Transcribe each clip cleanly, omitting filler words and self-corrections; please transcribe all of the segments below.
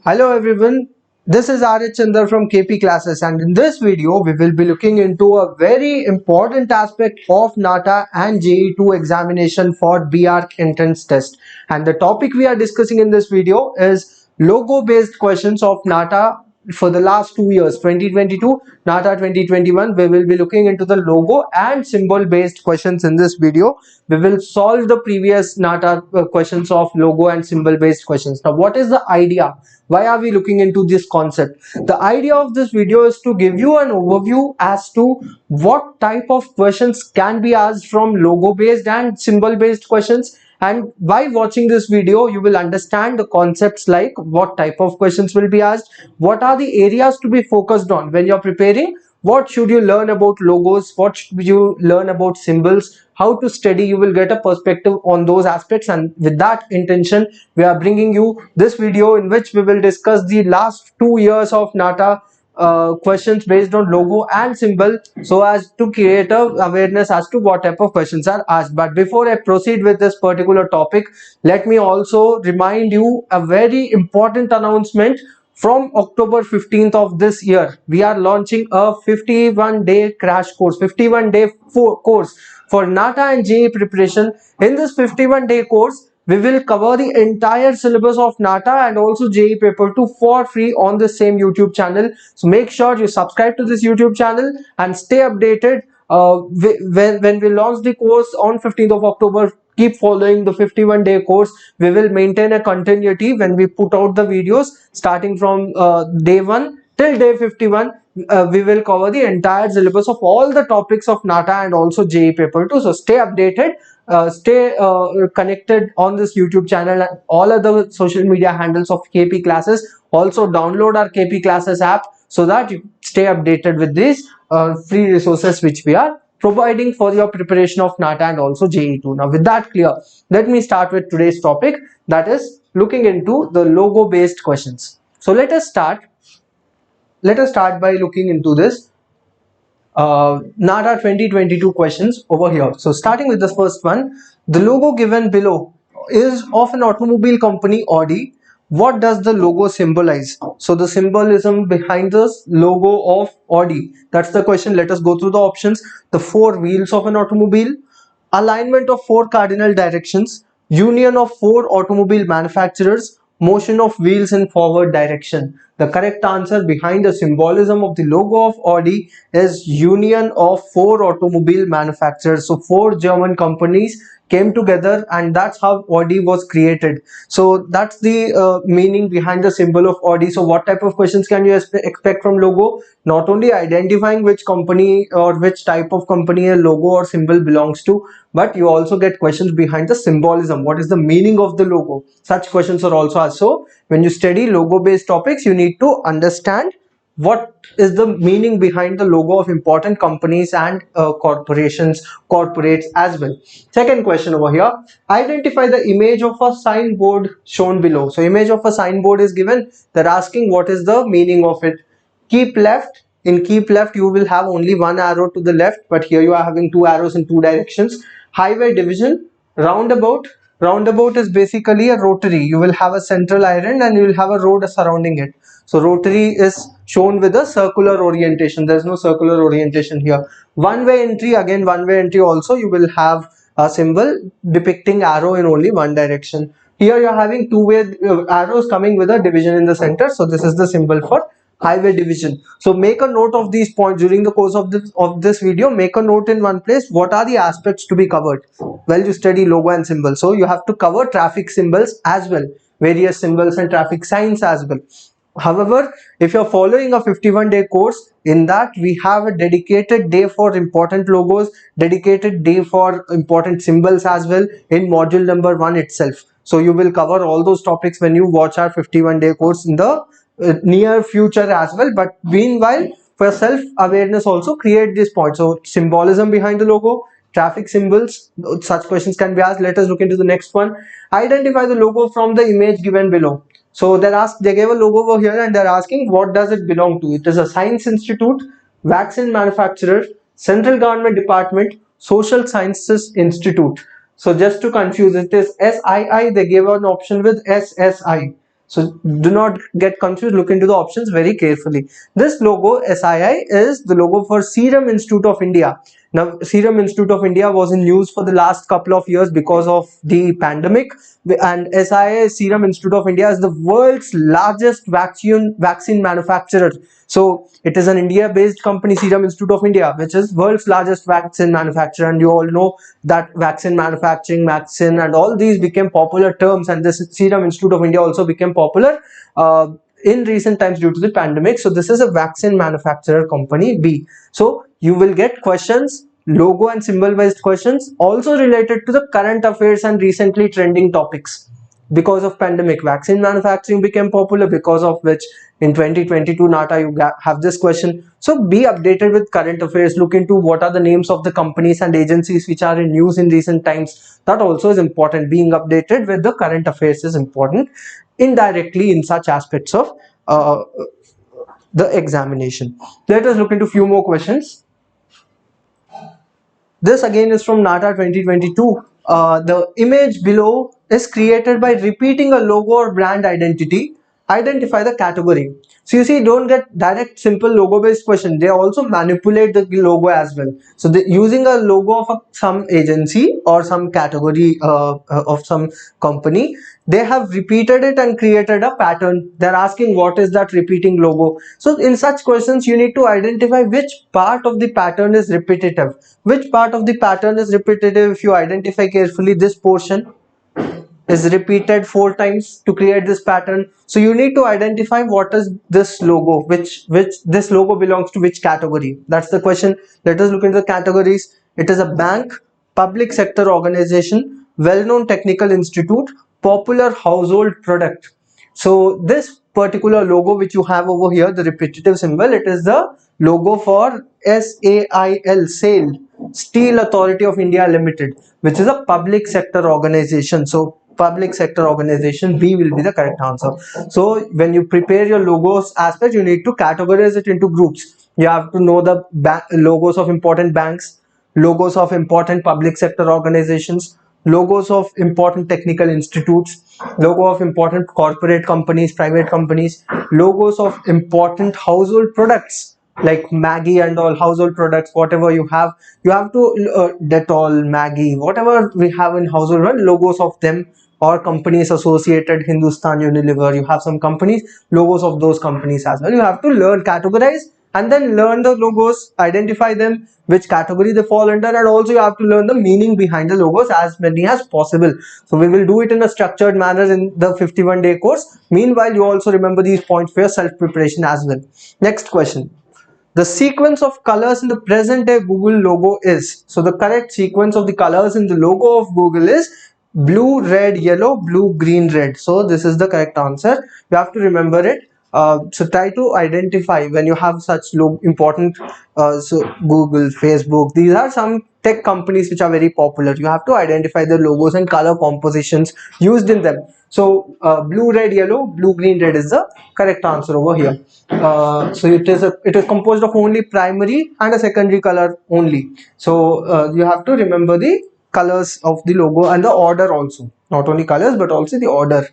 Hello everyone, this is RH Chandar from KP Classes, and in this video we will be looking into a very important aspect of NATA and JE2 examination for BARC entrance test. And the topic we are discussing in this video is logo based questions of NATA for the last 2 years, 2022, NATA 2021. We will be looking into the logo and symbol based questions in this video. We will solve the previous NATA questions of logo and symbol based questions. Now, what is the idea? Why are we looking into this concept? The idea of this video is to give you an overview as to what type of questions can be asked from logo based and symbol based questions, and by watching this video you will understand the concepts like what type of questions will be asked, what are the areas to be focused on when you're preparing, what should you learn about logos, what should you learn about symbols, how to study. You will get a perspective on those aspects, and with that intention we are bringing you this video in which we will discuss the last 2 years of NATA questions based on logo and symbol, so as to create a awareness as to what type of questions are asked. But before I proceed with this particular topic, let me also remind you a very important announcement. From October 15th of this year, we are launching a 51-day crash course, 51-day course for NATA and JE preparation. In this 51-day course, we will cover the entire syllabus of NATA and also JE paper 2 for free on the same YouTube channel. So make sure you subscribe to this YouTube channel and stay updated. When we launch the course on 15th of October, keep following the 51-day course. We will maintain a continuity when we put out the videos starting from day 1 till day 51. We will cover the entire syllabus of all the topics of NATA and also JE paper 2. So stay updated, stay connected on this YouTube channel and all other social media handles of KP Classes. Also download our KP Classes app so that you stay updated with these free resources which we are providing for your preparation of NATA and also JE2. Now with that clear, let me start with today's topic, that is looking into the logo based questions. So let us start by looking into this NATA 2022 questions over here. So starting with the first one, the logo given below is of an automobile company Audi. What does the logo symbolize? So the symbolism behind this logo of Audi, that's the question. Let us go through the options. The four wheels of an automobile, alignment of four cardinal directions, union of four automobile manufacturers, motion of wheels in forward direction. The correct answer behind the symbolism of the logo of Audi is union of four automobile manufacturers. So four German companies came together and that's how Audi was created. So that's the meaning behind the symbol of Audi. So what type of questions can you expect from logo? Not only identifying which company or which type of company a logo or symbol belongs to, but you also get questions behind the symbolism. What is the meaning of the logo? Such questions are also asked. So when you study logo based topics, you need to understand what is the meaning behind the logo of important companies and corporates as well. Second question over here, identify the image of a signboard shown below. So image of a signboard is given. They're asking what is the meaning of it. Keep left. In keep left you will have only one arrow to the left, but here you are having two arrows in two directions. Highway division, roundabout. Roundabout is basically a rotary. You will have a central island and you will have a road surrounding it. So rotary is shown with a circular orientation. There is no circular orientation here. One-way entry, again one-way entry also, you will have a symbol depicting arrow in only one direction. Here you are having two-way arrows coming with a division in the center. So this is the symbol for highway division. So make a note of these points during the course of this video. Make a note in one place. What are the aspects to be covered while you study logo and symbol? So you have to cover traffic symbols as well, various symbols and traffic signs as well. However, if you're following a 51-day course, in that we have a dedicated day for important logos, dedicated day for important symbols as well in module number 1 itself. So you will cover all those topics when you watch our 51-day course in the near future as well. But meanwhile, for self-awareness also, create this point. So symbolism behind the logo, traffic symbols, such questions can be asked. Let us look into the next one. Identify the logo from the image given below. So they gave a logo over here and they're asking what does it belong to. It is a science institute, vaccine manufacturer, central government department, social sciences institute. So just to confuse, it is SII. They gave an option with SSI. So do not get confused, look into the options very carefully. This logo SII is the logo for Serum Institute of India. Now Serum Institute of India was in news for the last couple of years because of the pandemic, and SII, Serum Institute of India, is the world's largest vaccine manufacturer. So it is an India based company, Serum Institute of India, which is world's largest vaccine manufacturer. And you all know that vaccine manufacturing, vaccine and all these became popular terms, and this Serum Institute of India also became popular in recent times due to the pandemic. So this is a vaccine manufacturer company B. So you will get questions, logo and symbol based questions, also related to the current affairs and recently trending topics. Because of pandemic, vaccine manufacturing became popular, because of which in 2022 NATA you have this question. So be updated with current affairs, look into what are the names of the companies and agencies which are in news in recent times. That also is important. Being updated with the current affairs is important indirectly in such aspects of the examination. Let us look into few more questions. This again is from NATA 2022. The image below is created by repeating a logo or brand identity. Identify the category. So you see, don't get direct simple logo based question. They also manipulate the logo as well. So using a logo of some agency or some category of some company, they have repeated it and created a pattern. They're asking what is that repeating logo. So in such questions, you need to identify which part of the pattern is repetitive. Which part of the pattern is repetitive? If you identify carefully, this portion is repeated 4 times to create this pattern. So you need to identify what is this logo, which this logo belongs to which category. That's the question. Let us look into the categories. It is a bank, public sector organization, well-known technical institute, popular household product. So this particular logo which you have over here, the repetitive symbol, it is the logo for SAIL, SAIL, Steel Authority of India Limited, which is a public sector organization. So public sector organization, B will be the correct answer. So when you prepare your logos aspect, you need to categorize it into groups. You have to know the logos of important banks, logos of important public sector organizations, logos of important technical institutes, logo of important corporate companies, private companies, logos of important household products like Maggie and all household products. Whatever you have to Dettol, Maggie, whatever we have in household, logos of them, or companies associated, Hindustan Unilever, you have some companies, logos of those companies as well. You have to learn, categorize, and then learn the logos, identify them, which category they fall under, and also you have to learn the meaning behind the logos, as many as possible. So we will do it in a structured manner in the 51-day course. Meanwhile, you also remember these points for your self preparation as well. Next question. The sequence of colors in the present day Google logo is, so the correct sequence of the colors in the logo of Google is blue, red, yellow, blue, green, red. So this is the correct answer. You have to remember it. So try to identify when you have such important so Google, Facebook, these are some tech companies which are very popular. You have to identify the logos and color compositions used in them. So blue, red, yellow, blue, green, red is the correct answer over here. So it is composed of only primary and a secondary color only. So you have to remember the colors of the logo and the order also, not only colors but also the order.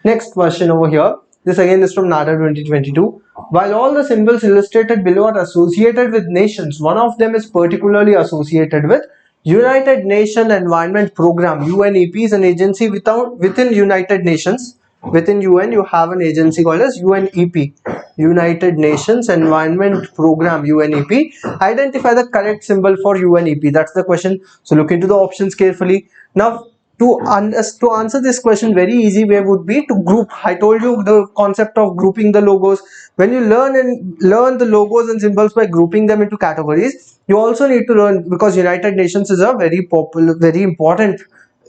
Next question over here. This again is from NATA 2022. While all the symbols illustrated below are associated with nations, one of them is particularly associated with United Nations Environment Program. UNEP is an agency within United Nations. Within UN, you have an agency called as UNEP, United Nations Environment Program, UNEP. Identify the correct symbol for UNEP. That's the question. So look into the options carefully. Now, to answer this question, very easy way would be to group. I told you the concept of grouping the logos. When you learn the logos and symbols by grouping them into categories, you also need to learn, because United Nations is a very popular, very important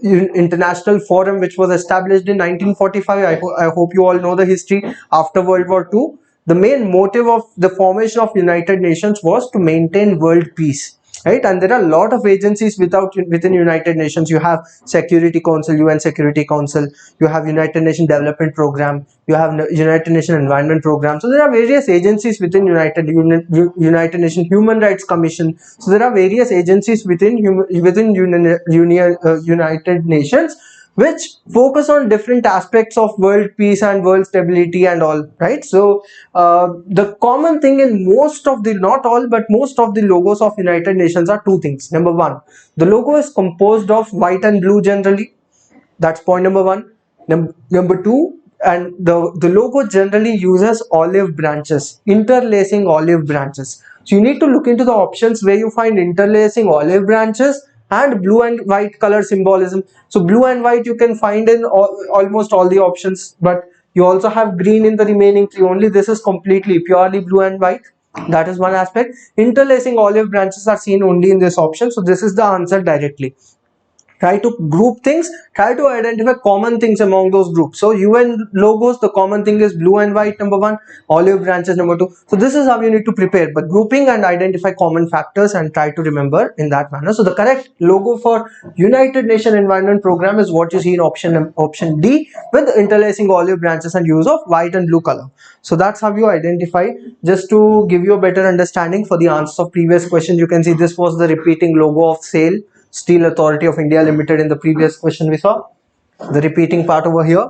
international forum which was established in 1945. I hope you all know the history. After World War II, the main motive of the formation of United Nations was to maintain world peace, right? And there are a lot of agencies within United Nations. You have Security Council, UN Security Council, you have United Nations Development Program, you have United Nations Environment Program. So there are various agencies within United Nations Human Rights Commission. So there are various agencies within United Nations which focus on different aspects of world peace and world stability and all, right? So the common thing in most of the, not all, but most of the logos of United Nations are two things. Number one, the logo is composed of white and blue generally. That's point number one. Number two, and the logo generally uses olive branches, interlacing olive branches. So you need to look into the options where you find interlacing olive branches and blue and white color symbolism. So blue and white you can find in almost all the options, but you also have green in the remaining three. Only this is completely purely blue and white. That is one aspect. Interlacing olive branches are seen only in this option. So this is the answer directly. Try to group things, try to identify common things among those groups. So UN logos, the common thing is blue and white, number one, olive branches, number two. So this is how you need to prepare, but grouping and identify common factors and try to remember in that manner. So the correct logo for United Nations Environment Program is what you see in option D, with interlacing olive branches and use of white and blue color. So that's how you identify. Just to give you a better understanding for the answers of previous questions, you can see this was the repeating logo of SAIL, Steel Authority of India Limited. In the previous question we saw the repeating part over here.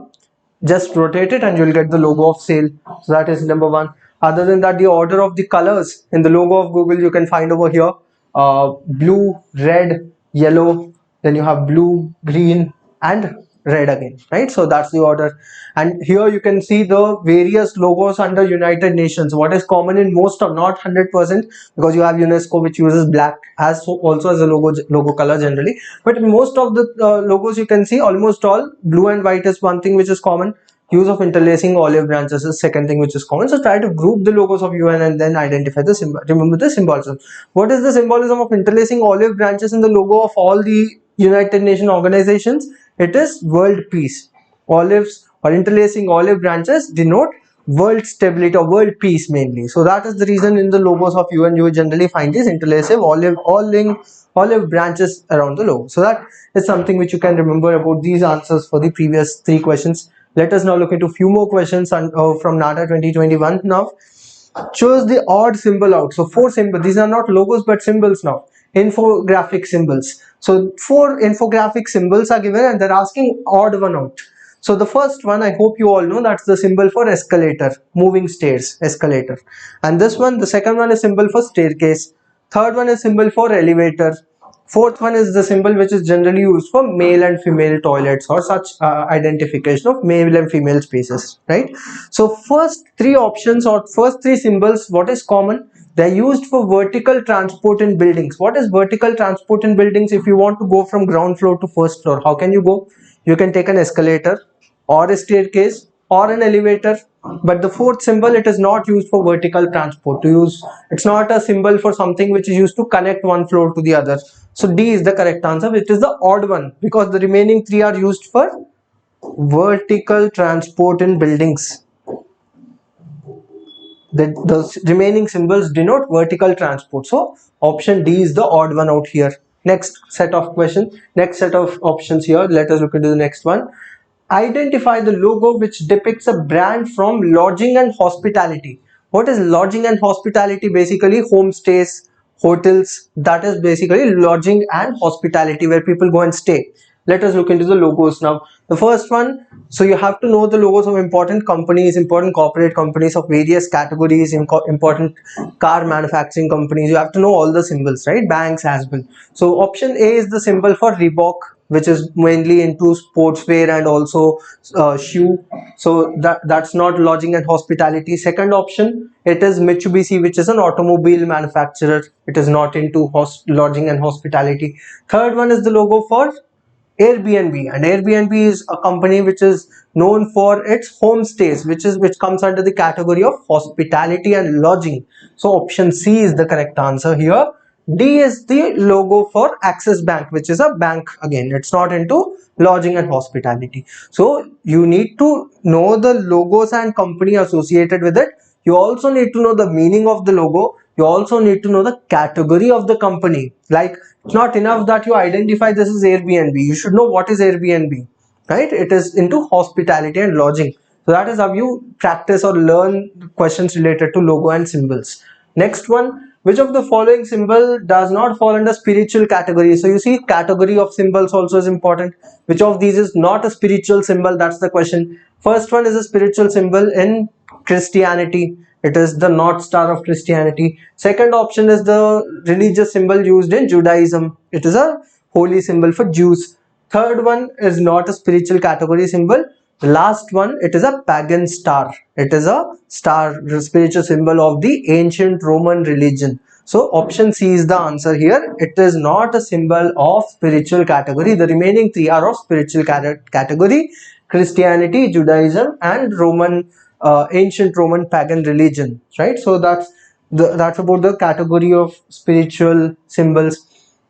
Just rotate it and you'll get the logo of SAIL. So that is number one. Other than that, the order of the colors in the logo of Google you can find over here: blue, red, yellow, then you have blue, green and red again, right? So that's the order. And here you can see the various logos under United Nations. What is common in most of, not 100%, because you have UNESCO which uses black as also as a logo color generally, but in most of the logos you can see almost all blue and white is one thing which is common. Use of interlacing olive branches is second thing which is common. So try to group the logos of UN and then identify the symbol. Remember the symbolism. What is the symbolism of interlacing olive branches in the logo of all the United Nations organizations? It is world peace. Olives or interlacing olive branches denote world stability or world peace mainly. So that is the reason in the logos of UN you generally find these interlacive olive branches around the logo. So that is something which you can remember about these answers for the previous three questions. Let us now look into a few more questions from NATA 2021 now. Choose the odd symbol out. So four symbols. These are not logos but symbols now. Infographic symbols. So four infographic symbols are given and they're asking odd one out. So the first one, I hope you all know, that's the symbol for escalator, moving stairs, escalator. And this one, the second one is symbol for staircase. Third one is symbol for elevator. Fourth one is the symbol which is generally used for male and female toilets or such identification of male and female spaces, right? So first three options or first three symbols, what is common? They're used for vertical transport in buildings. What is vertical transport in buildings? If you want to go from ground floor to first floor, how can you go? You can take an escalator or a staircase or an elevator. But the fourth symbol, it is not used for vertical transport. It's not a symbol for something which is used to connect one floor to the other. So D is the correct answer, which is the odd one, because the remaining three are used for vertical transport in buildings. The remaining symbols denote vertical transport. So option D is the odd one out here. Next set of questions, next set of options here. Let us look into the next one. Identify the logo which depicts a brand from lodging and hospitality. What is lodging and hospitality? Basically homestays, hotels. That is basically lodging and hospitality, where people go and stay. Let us look into the logos now. The first one, so you have to know the logos of important companies, important corporate companies of various categories, important car manufacturing companies. You have to know all the symbols, right? Banks as well. So option A is the symbol for Reebok, which is mainly into sportswear and also shoe. So that's not lodging and hospitality. Second option, it is Mitsubishi, which is an automobile manufacturer. It is not into lodging and hospitality. Third one is the logo for Airbnb, and Airbnb is a company which is known for its homestays, which comes under the category of hospitality and lodging. So option C is the correct answer here. D is the logo for Axis Bank, which is a bank again. It's not into lodging and hospitality. So you need to know the logos and company associated with it. You also need to know the meaning of the logo. You also need to know the category of the company. Like, it's not enough that you identify this is Airbnb. You should know what is Airbnb, right? It is into hospitality and lodging. So that is how you practice or learn questions related to logo and symbols. Next one, which of the following symbol does not fall under spiritual category? So you see, category of symbols also is important. Which of these is not a spiritual symbol? That's the question. First one is a spiritual symbol in Christianity. It is the North Star of Christianity. Second option is the religious symbol used in Judaism. It is a holy symbol for Jews. Third one is not a spiritual category symbol. The last one, it is a pagan star. It is a star, the spiritual symbol of the ancient Roman religion. So option C is the answer here. It is not a symbol of spiritual category. The remaining three are of spiritual category: Christianity, Judaism, and ancient Roman pagan religion. Right. So that's about the category of spiritual symbols.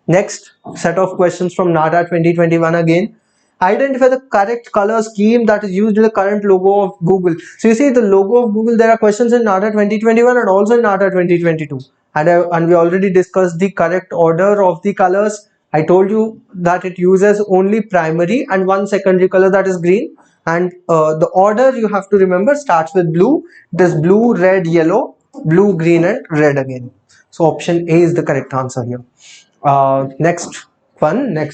Next set of questions from NATA 2021 again. Identify the correct color scheme that is used in the current logo of Google. So you see the logo of Google, there are questions in NATA 2021 and also in NATA 2022. And we already discussed the correct order of the colors. I told you that it uses only primary and one secondary color, that is green. And the order you have to remember starts with blue. It is blue, red, yellow, blue, green, and red again. So option A is the correct answer here. Next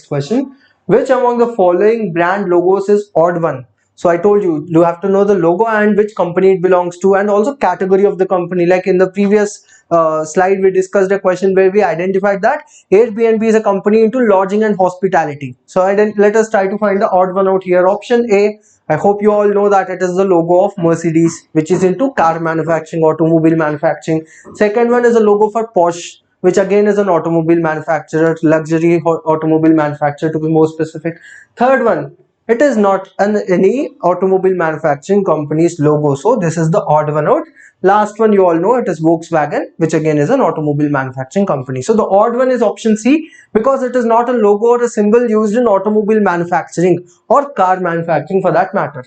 question. Which among the following brand logos is odd one? So I told you have to know the logo and which company it belongs to, and also category of the company. Like in the previous slide, we discussed a question where we identified that Airbnb is a company into lodging and hospitality. So let us try to find the odd one out here. Option A, I hope you all know that it is the logo of Mercedes, which is into car manufacturing, automobile manufacturing. Second one is a logo for Porsche, which again is an automobile manufacturer, luxury automobile manufacturer to be more specific. Third one, it is not any automobile manufacturing company's logo, so this is the odd one out. Last one, you all know, it is Volkswagen, which again is an automobile manufacturing company. So the odd one is option C, because it is not a logo or a symbol used in automobile manufacturing or car manufacturing for that matter.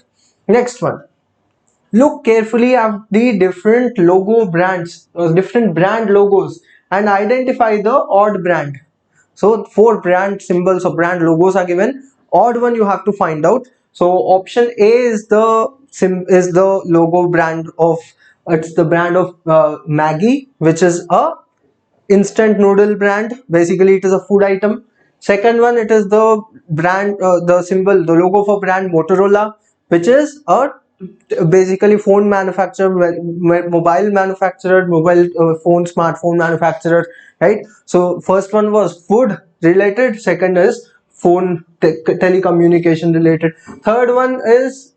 Next one. Look carefully at the different logo brands, different brand logos, and identify the odd brand. So 4 brand symbols or brand logos are given. Odd one you have to find out. So option A is the logo brand of, it's the brand of Maggi, which is a instant noodle brand. Basically it is a food item. Second one, it is the brand, the symbol, the logo for brand Motorola, which is a basically phone manufacturer, mobile manufacturer, mobile phone, smartphone manufacturer, right? So first one was food related, second is phone telecommunication related. Third one is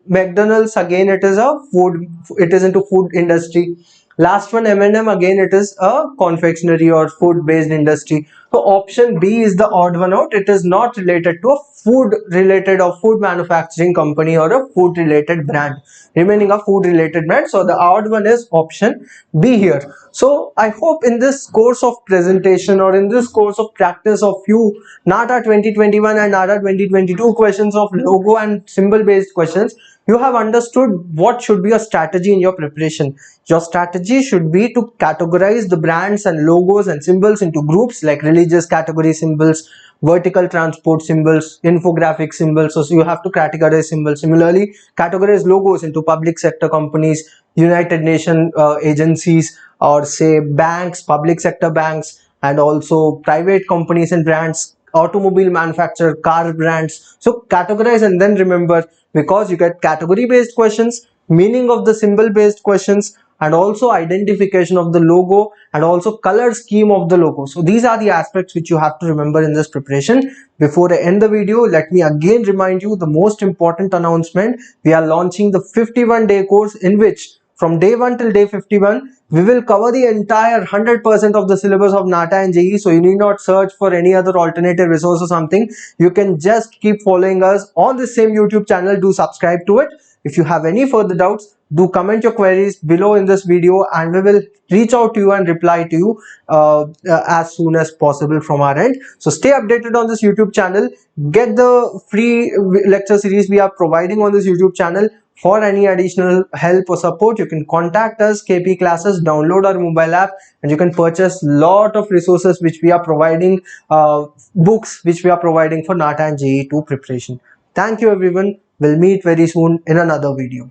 McDonald's, again it is a food, it is into food industry. Last one, M&M, again it is a confectionery or food based industry. So option B is the odd one out. It is not related to a food related or food manufacturing company or a food related brand, remaining a food related brand. So the odd one is option B here. So I hope in this course of presentation or in this course of practice of few NATA 2021 and NATA 2022 questions of logo and symbol based questions, you have understood what should be a strategy in your preparation. Your strategy should be to categorize the brands and logos and symbols into groups like religious category symbols, vertical transport symbols, infographic symbols. So you have to categorize symbols. Similarly, categorize logos into public sector companies, United Nations agencies, or say banks, public sector banks, and also private companies and brands, automobile manufacturer, car brands. So categorize and then remember, because you get category based questions, meaning of the symbol based questions, and also identification of the logo and also color scheme of the logo. So these are the aspects which you have to remember in this preparation. Before I end the video, let me again remind you the most important announcement. We are launching the 51-day course, in which from day 1 till day 51 we will cover the entire 100% of the syllabus of NATA and JEE. So you need not search for any other alternative resource or something. You can just keep following us on the same YouTube channel. Do subscribe to it. If you have any further doubts, do comment your queries below in this video, and we will reach out to you and reply to you as soon as possible from our end. So stay updated on this YouTube channel. Get the free lecture series we are providing on this YouTube channel. For any additional help or support, you can contact us, KP Classes, download our mobile app, and you can purchase lot of resources which we are providing, books which we are providing for NATA and JEE 2 preparation. Thank you everyone. We'll meet very soon in another video.